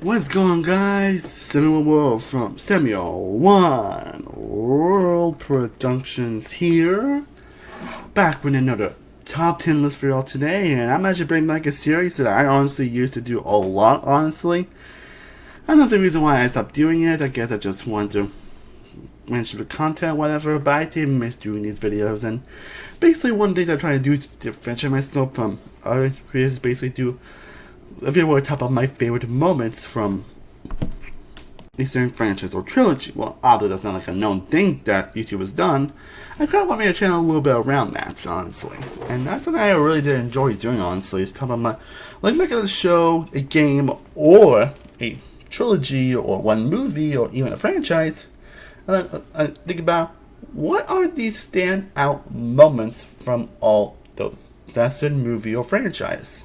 What's going on, guys? Samuel World from Samuel One World Productions here, back with another top 10 list for y'all today. And I'm actually bringing back a series that I honestly used to do a lot, honestly. I don't know the reason why I stopped doing it. I guess I just wanted to mention the content, whatever, but I did miss doing these videos. And basically, one thing I try to do to differentiate myself from other creators is basically do a video where I talk about my favorite moments from a certain franchise or trilogy. Well, obviously that's not like a known thing that YouTube has done. I kind of want to make a channel a little bit around that, honestly. And that's something I really did enjoy doing, honestly, is talk about my, like, making a show, a game, or a trilogy, or one movie, or even a franchise. And I think about, what are these standout moments from all those, that certain movie or franchise?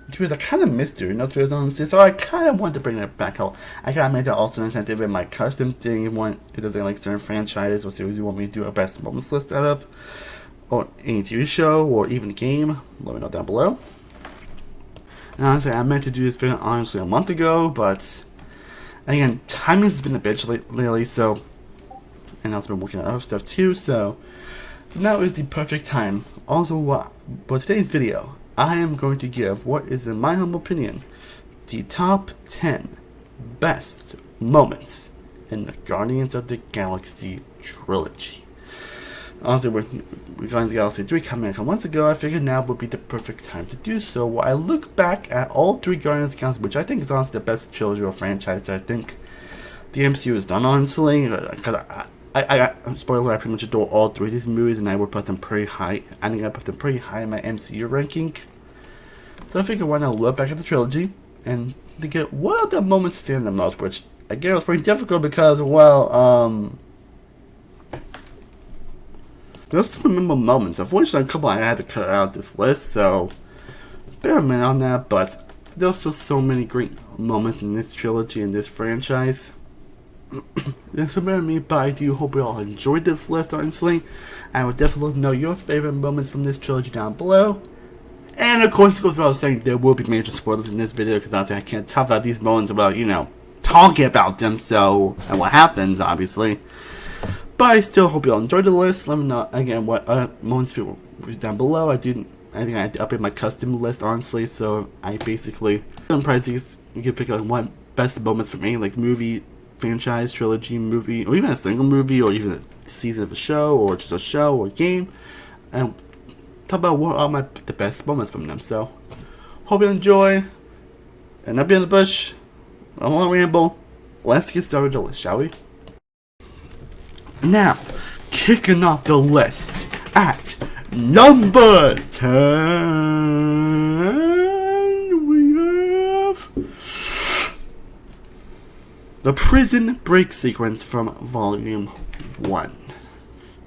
It was a kind of mystery in those videos, honestly, so I kind of wanted to bring it back out. I kind of made that also an incentive in my custom thing. If it doesn't like certain franchises or series you want me to do a best moments list out of, or any TV show, or even game, let me know down below. And honestly, I meant to do this video honestly a month ago, but again, timing has been a bitch lately, so, and I've been working on other stuff too, so now is the perfect time. Also, for today's video, I am going to give what is, in my humble opinion, the top 10 best moments in the Guardians of the Galaxy trilogy. Honestly, with Guardians of the Galaxy 3 coming a couple months ago, I figured now would be the perfect time to do so. While I look back at all three Guardians of the Galaxy, which I think is honestly the best trilogy or franchise I think the MCU has done, honestly, because spoiler, I pretty much adore all three of these movies, and I would put them pretty high. I think I put them pretty high in my MCU ranking. So I figured why not look back at the trilogy and think at what are the moments to stand the most, which again was pretty difficult because, well, there's some memorable moments. Unfortunately, a couple I had to cut out this list, so bear in mind on that. But there's still so many great moments in this trilogy and this franchise. So bear in mind, but I do hope you all enjoyed this list, honestly. I would definitely love to know your favorite moments from this trilogy down below. And of course, it goes without saying, there will be major spoilers in this video, because honestly I can't talk about these moments without, talking about them, so, and what happens, obviously. But I still hope you all enjoyed the list. Let me know, again, what moments feel down below. I think I had to update my custom list, honestly, so I basically, some prizes, you can pick like one best moments for me, like movie, franchise, trilogy, movie, or even a single movie, or even a season of a show, or just a show, or game, and talk about what are the best moments from them. So, hope you enjoy, and I'll be in the bush, I won't ramble, let's get started with the list, shall we? Now, kicking off the list at number 10, we have the prison break sequence from Volume 1.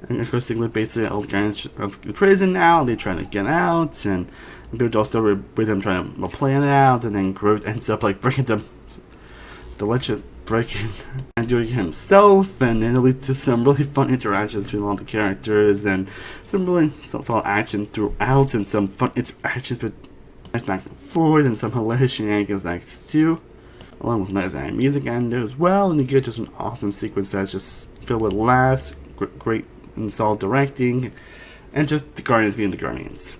And of course, they're basically all guys of the prison now, they're trying to get out, and people also with them trying to plan it out, and then Groot ends up like breaking the legend breaking and doing it himself, and then it leads to some really fun interactions between all the characters, and some really solid action throughout, and some fun interactions with back and forth, and some hilarious shenanigans next too, along with nice music and as well, and you get just an awesome sequence that's just filled with laughs, great and solid directing, and just the Guardians being the Guardians.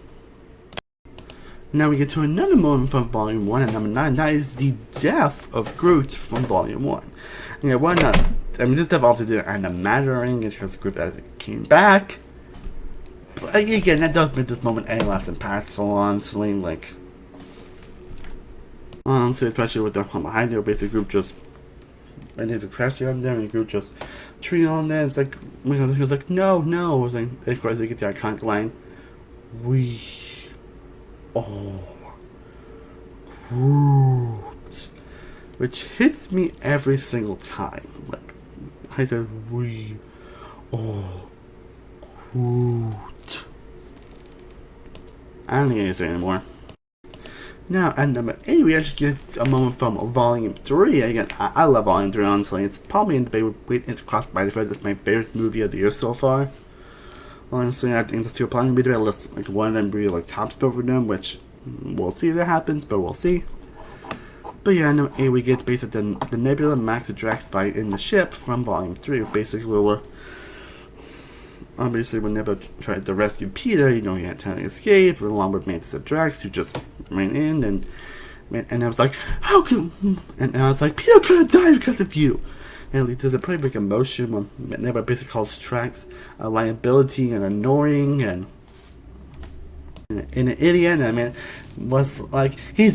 Now we get to another moment from Volume 1 at number 9, that is the death of Groot from Volume 1. Yeah, why not? I mean, this death obviously didn't end up mattering, it's because Groot as it came back. But again, that does make this moment any less impactful, honestly, like, so especially with the one behind it, basically Groot just, and there's a crash on there, and Groot just treated on there, it's like, he was like, no, I was like, of course you get the iconic line, we all Groot, which hits me every single time. Like I said, we all Groot. I don't think I can say anymore. Now at number 8, we actually get a moment from Volume 3. Again, I love Volume 3, honestly. It's probably in debate with Into Spider-Verse. It's my favorite movie of the year so far. Honestly, I think the two are probably going to be the list. Like, one of them be like top spot for them, which we'll see if that happens, but we'll see. But yeah, in number 8 we get basically the Nebula Max Drax fight in the ship from Volume 3. Basically, where obviously when Nebula tries to rescue Peter, you know, he had to escape, along with Mantis and Drax, who just ran in, and I was like, how come? And I was like, Peter could have died because of you. And there's a pretty big emotion when Nebula basically calls Drax a liability and annoying and an idiot. I mean, was like, he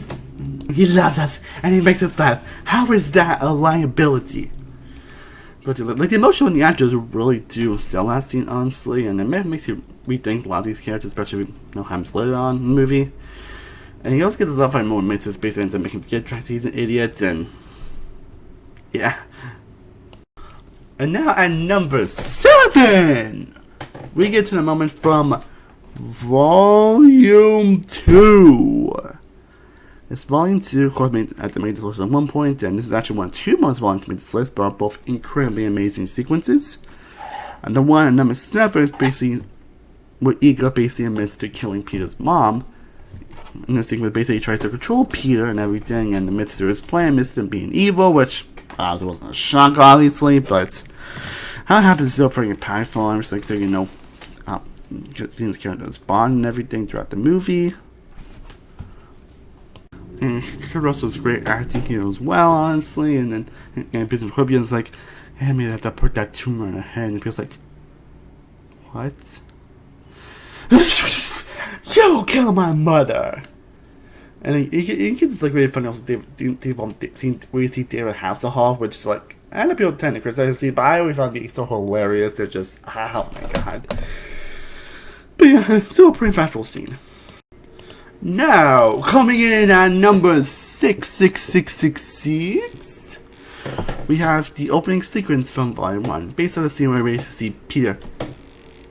loves us and he makes us laugh. How is that a liability? But like the emotion when the actors really do sell that scene, honestly, and it makes you rethink a lot of these characters, especially if you know how it's later on in the movie. And he also gets a lot of moments that basically ends up making him forget Drax he's an idiot, and yeah. And now at number 7, we get to the moment from Volume 2. It's Volume 2, of course, at the made this list at one point, and this is actually one of 2 most volumes to make this list, but are both incredibly amazing sequences. And the one at number 7 is basically where Ego basically admits to killing Peter's mom. In this sequence, basically, he tries to control Peter and everything, and admits to his plan, admits to him being evil, which it wasn't a shock, obviously, but how it happens is still pretty impactful. I'm just like, so you know, seeing his character's bond and everything throughout the movie. And Kurt Russell's great acting here as well, honestly. And then Business Corbian's like, hey, maybe I have to put that tumor in her head. And Peter's like, what? You kill my mother! And you get this like really funny also scene where you see David Hasselhoff, which is like, I know people tend to criticize the scene, but I always found it so hilarious. They're just, oh my god. But yeah, it's still a pretty impactful scene. Now, coming in at number 6, we have the opening sequence from Volume 1. Based on the scene where we see Peter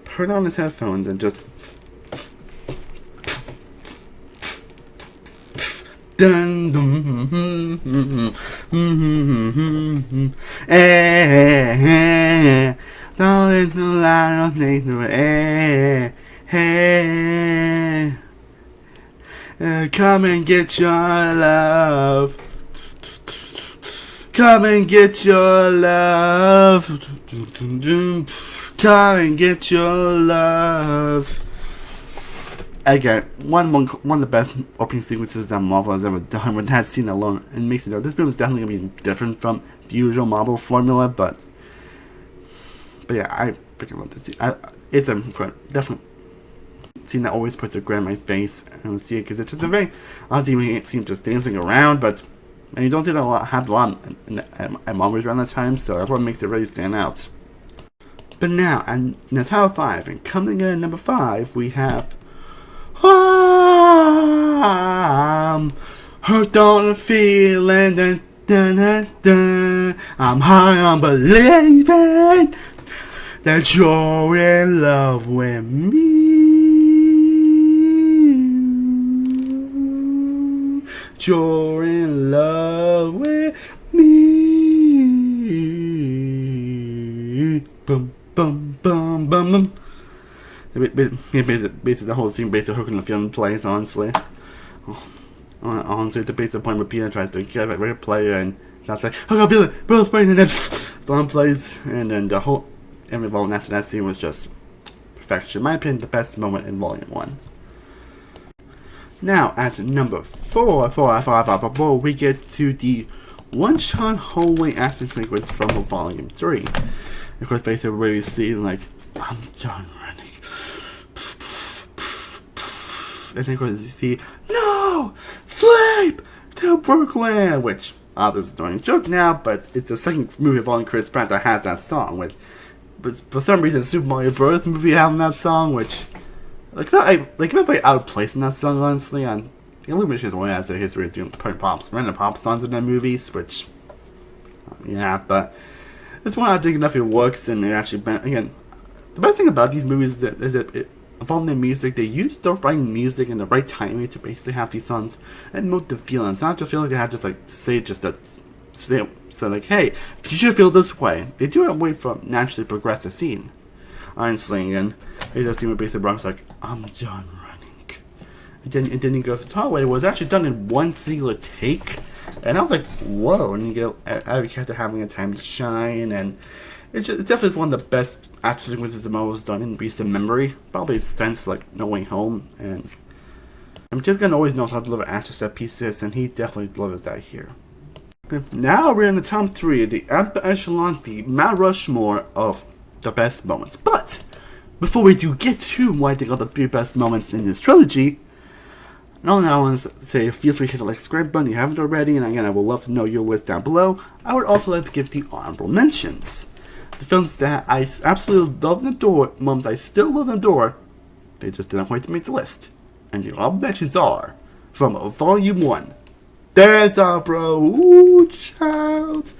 turn on his headphones and just dun dun come and get your love. Come and get your love. Come and get your love. Again, one of the best opening sequences that Marvel has ever done. With that scene alone, it makes it. This film is definitely gonna be different from the usual Marvel formula, but yeah, I freaking love this scene. It's a definitely scene that always puts a grin on my face and see it because it's just a very honestly when you see him just dancing around, but and you don't see that happen a lot at Marvel around that time, so that's what makes it really stand out. But now, in the top 5, and coming in at number 5, we have I'm hooked on the feeling, dun, dun, dun, dun. I'm high on believing that you're in love with me. You're in love with me. Bum, bum, bum, bum, bum. Basically, the whole scene basically hooking the film plays, honestly. Honestly, the basic point where Peter tries to get a record player and that's like, oh, Bill's playing, and then song plays, and then the whole involved after that scene was just perfection. In my opinion, the best moment in Volume 1. Now, at number 4, we get to the one-shot hallway action sequence from Volume 3. Of course, basically, where you see, like, I'm done running. And then, of course, you see, no! Sleep! To Brooklyn! Which, obviously, is a joke now, but it's the second movie of all Chris Pratt that has that song, which, but for some reason, Super Mario Bros. Movie having that song, which, like, very out of place in that song, honestly. And Illumination only has a history of doing random pop songs in their movies, which, yeah, but it's one I think enough it works, and it actually, again, the best thing about these movies is that involving the music, they use the right music and the right timing to basically have these songs and emote the feeling. It's not just feel like they have just like say just that say so like, hey, you should feel this way. They do it a way for naturally progress the scene. Honestly, and it does seem with basically Bronx like, I'm done running. it didn't go its hallway. It was actually done in one singular take, and I was like, whoa! And you get every character having a time to shine, and it's definitely one of the best action sequences the most done in recent memory, probably since like No Way Home. And James Gunn always knows how to deliver action set pieces, and he definitely delivers that here. Now we're in the top 3, the upper echelon, the Mount Rushmore of the best moments. But before we do get to what I think are the 3 best moments in this trilogy, not only I want to say feel free to hit the like subscribe button if you haven't already, and again I would love to know your list down below. I would also like to give the honorable mentions. The films that I absolutely love and adore, moments I still love and adore, they just didn't quite make the list. And the honorable mentions are from Volume 1. There's our bro, ooh, child.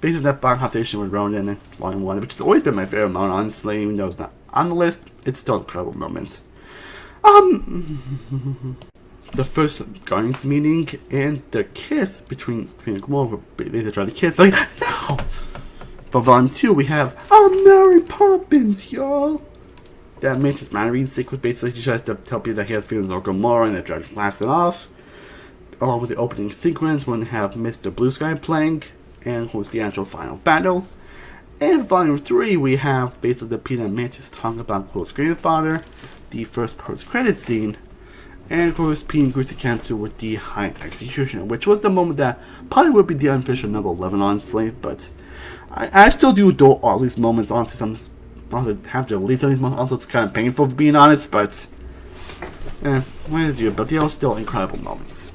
Based on that bond conversation with Ronan in Volume 1, which has always been my favorite moment, honestly, even though it's not on the list, it's still an incredible moment. The first Guardians meeting and the kiss between Gamora, they try to kiss, like, no! For Volume 2, we have Mary Poppins, y'all! That Mantis Mandarin sequence basically he tries to tell people that he has feelings of Gamora and the dragon laughs it off. Along with the opening sequence when they have Mr. Blue Sky playing, and who's the actual final battle. And Volume 3, we have basically the Peter and Mantis talking about Quill's grandfather, the first post-credit scene, and of course Pete and Groot Cantu with the high execution, which was the moment that probably would be the unofficial number 11 honestly, but I still do adore all these moments, honestly. Some have to delete some of these moments, also it's kind of painful for being honest, but what to do, but they are still incredible moments.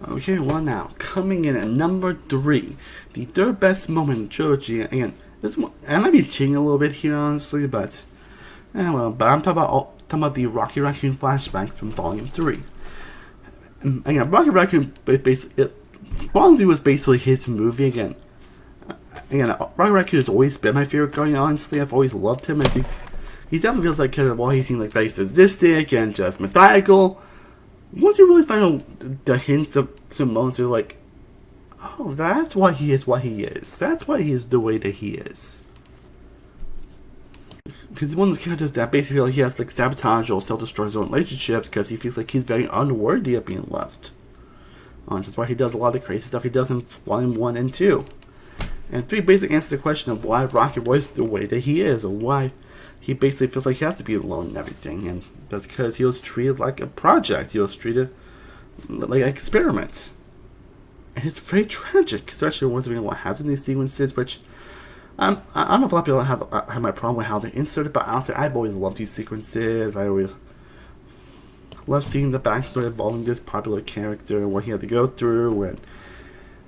Okay, well now, coming in at number 3, the 3rd best moment in the trilogy. Again, I might be cheating a little bit here, honestly, but but I'm talking about the Rocky Raccoon flashbacks from Volume 3. And again, Rocky Raccoon Volume 3 was basically his movie again. Rocky Raccoon has always been my favorite guy, honestly. I've always loved him as he definitely feels like kind of he seems like very sadistic and just methodical. Once you really find out the hints of some moments, you're like, oh, that's why he is what he is. That's why he is the way that he is. Because he's one of those characters that basically feel like he has to sabotage or self-destroy his own relationships because he feels like he's very unworthy of being loved. That's why he does a lot of the crazy stuff he does in Volume 1 and 2. And 3 basically answer the question of why Rocky was the way that he is, or why he basically feels like he has to be alone and everything, and that's because he was treated like a project. He was treated like an experiment. And it's very tragic, especially when reading what happens in these sequences, which I don't know if a lot of people have my problem with how they insert it, but honestly, I've always loved these sequences. I always love seeing the backstory involving this popular character and what he had to go through, and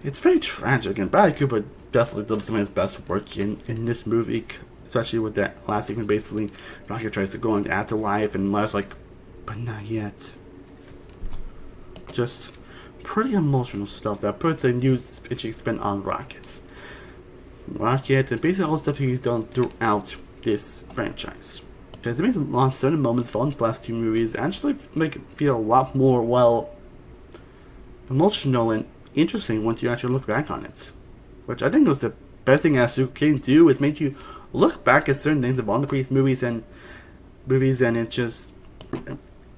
it's very tragic, and Bradley Cooper definitely does some of his best work in this movie, especially with that last segment. Basically, Rocky tries to go into afterlife, and Lars like, but not yet. Just pretty emotional stuff that puts a new spin on Rocket, and basically all the stuff he's done throughout this franchise. Because it makes a lot of certain moments from the last 2 movies actually make it feel a lot more, emotional and interesting once you actually look back on it. Which I think was the best thing Asuka can do, is make you look back at certain things of all the previous movies and it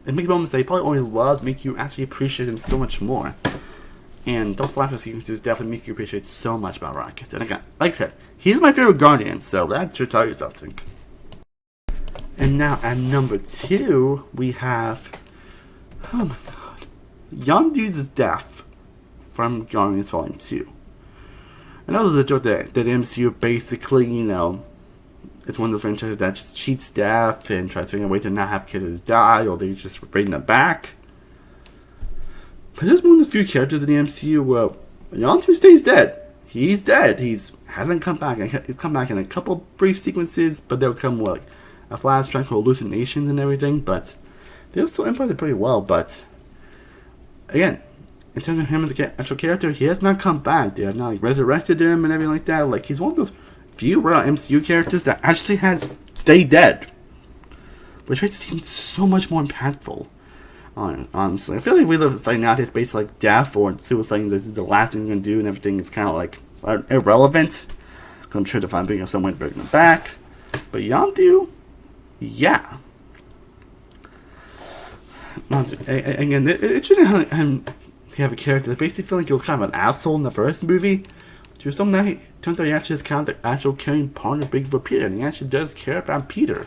makes moments that you probably only loved make you actually appreciate him so much more. And those flashback sequences definitely make you appreciate so much about Rocket. And again, like I said, he's my favorite Guardian, so that should tell you something. And now at number 2, we have, oh my god, Young Dude's death from Guardians Volume 2. I know there's a joke that MCU basically, it's one of those franchises that cheats death and tries to figure a way to not have kids die, or they just bring them back. But there's one of the few characters in the MCU where Yondu stays dead. He's dead. Hasn't come back. He's come back in a couple brief sequences, but they'll come with like a flashback, hallucinations and everything. But they'll still implement it pretty well. But again, in terms of him as an actual character, he has not come back. They have not resurrected him and everything like that. Like, he's one of those few real MCU characters that actually has stayed dead, which makes it seem so much more impactful. Honestly, I feel like we live in nowadays based like death or suicide. This is the last thing we're gonna do, and everything is kind of like irrelevant. I'm trying to find some way to bring them back. But Yondu, yeah. Again, it shouldn't have a character that basically feel like he was kind of an asshole in the first movie. To some night, turns out he actually is kind of the actual caring partner big for Peter, and he actually does care about Peter.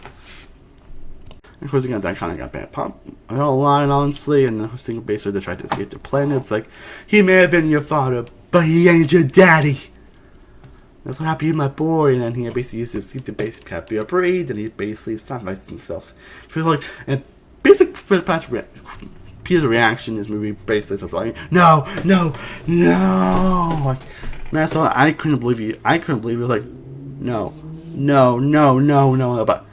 And of course, again, that kind of got bad pop line, honestly, and I was thinking basically they tried to escape the planet. It's like, he may have been your father, but he ain't your daddy. That's what happened to my boy, and then he basically used to see the basic happy breed, and he basically sacrificed himself. And basically, Peter's reaction in this movie basically is like, no. Like, man, so I couldn't believe it. Like, no. But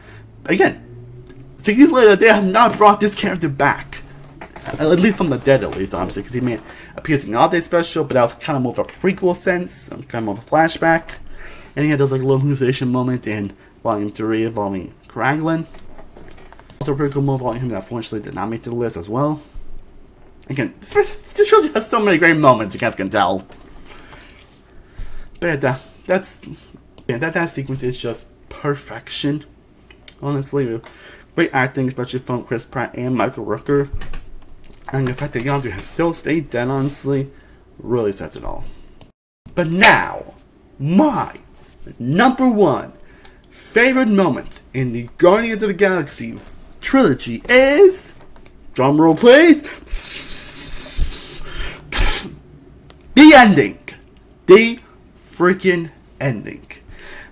again, 6 years later, they have not brought this character back. At least from the dead, at least, obviously, because he may appear in the holiday special, but that was kind of more of a prequel sense, kind of more of a flashback. And he had those like little hallucination moment in Volume 3 involving Kraglin. Also a pretty cool move on him that unfortunately did not make the list as well. Again, this shows you has so many great moments, you guys can tell. But yeah, that sequence is just perfection. Honestly, great acting, especially from Chris Pratt and Michael Rooker. And the fact that Yondu has still stayed dead, honestly, really says it all. But now, my number one favorite moment in the Guardians of the Galaxy trilogy is, drumroll please, the ending. The freaking ending.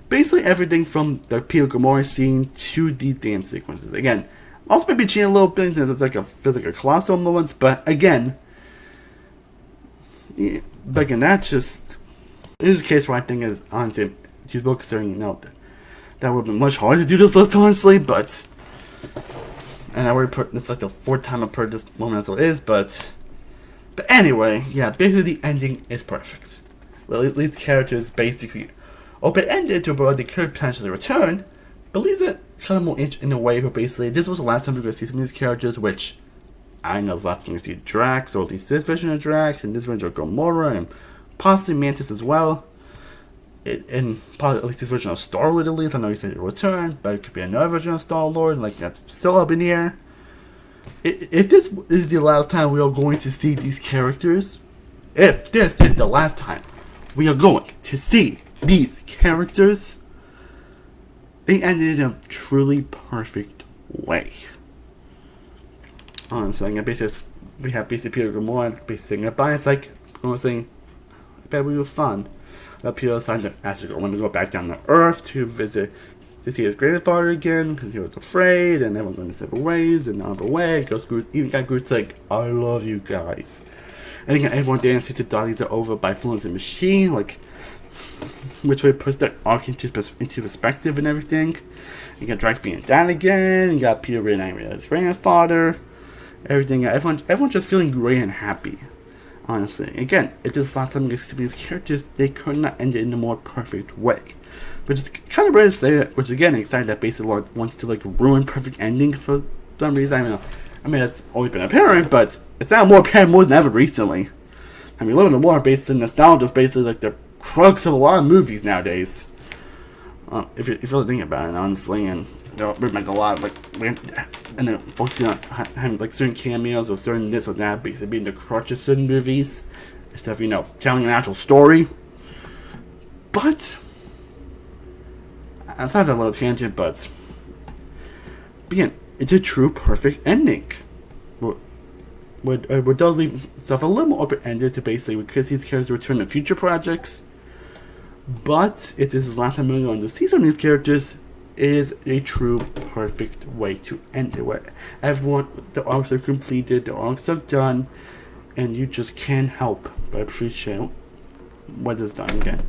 Basically everything from the Peter Gamora scene to the dance sequences. Again, also maybe cheating a little bit, there's like a colossal moments, but again, that's just, this is a case where I think is honestly usable, considering, that would have been much harder to do this list, honestly, but, and I already put, this like the fourth time I've heard this moment as it is, but anyway, yeah, basically the ending is perfect. Well, these characters basically open-ended to where they could potentially return, but leaves it kind of more in a way where basically this was the last time we're going to see some of these characters, which I know the last time we see Drax, or at least this version of Drax, and this version of Gamora, and possibly Mantis as well. And probably at least this version of Star-Lord at least. I know he said he'll return, but it could be another version of Star-Lord, like that's still up in the air. If this is the last time we are going to see these characters, if this is the last time we are going to see these characters, they ended in a truly perfect way. Honestly, we have basically Peter Gamora basically saying goodbye. It's like, I'm saying, I bet we were fun. Peter decided to actually want to go back down to Earth to visit, to see his grandfather again, because he was afraid, and everyone's going to separate ways, and on the way, even got Groot's like, I love you guys. And again, everyone dancing to Dotties are over by Florence the Machine, like, which way puts that arc into perspective and everything. You got Drax being dad again, you got Peter being angry at his grandfather, everything, everyone just feeling great and happy. Honestly, again, it's just last time we see these characters, they could not end it in a more perfect way. Which is kind of weird to say that, which again, excited that basically wants to like ruin perfect ending for some reason. I mean, it's always been apparent, but it's now more apparent more than ever recently. I mean, living in war based in nostalgia is basically like the crux of a lot of movies nowadays. If you really think about it, honestly, and they'll make a lot of and then focusing on having like certain cameos or certain this or that, basically being the crutch of certain movies instead of telling an actual story. But outside of that little tangent, but again, it's a true perfect ending. What does leave stuff a little more open-ended to basically because these characters return in future projects. But if this is the last time we're going to see some of these characters, it is a true perfect way to end it. Where everyone, the arcs are completed, the arcs are done, and you just can't help but appreciate what is done again.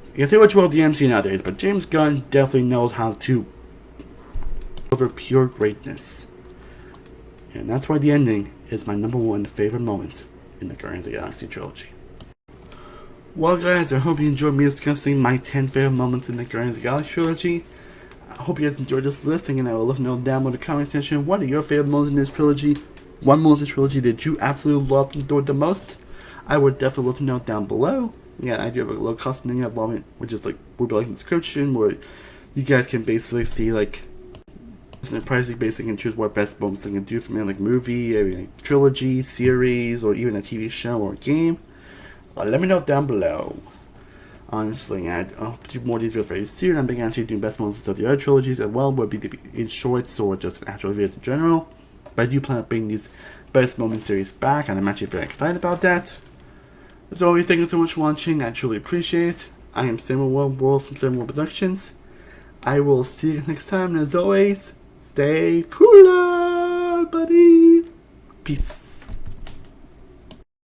You can say what you will of the MC nowadays, but James Gunn definitely knows how to deliver pure greatness. And that's why the ending is my number one favorite moment in the Guardians of the Galaxy trilogy. Well guys, I hope you enjoyed me discussing my 10 favorite moments in the Guardians of the Galaxy trilogy. I hope you guys enjoyed this listing, and I will let you know down below in the comment section what are your favorite moments in this trilogy. One moment in this trilogy that you absolutely loved and adored the most. I would definitely let you know down below. Yeah, I do have a little custom thing involvement, which is like will be like in the description, where you guys can basically see like And pricing basically can choose what best moments they can do from it, like movie, like trilogy, series, or even a TV show or game. Let me know down below. Honestly, I'll do more details very soon. I'm actually doing best moments of the other trilogies as well, whether it be in shorts or just actual videos in general. But I do plan on bringing these best moments series back, and I'm actually very excited about that. As always, thank you so much for watching. I truly appreciate it. I am Samuel World from Samuel Productions. I will see you next time, and as always, stay cool, buddy. Peace.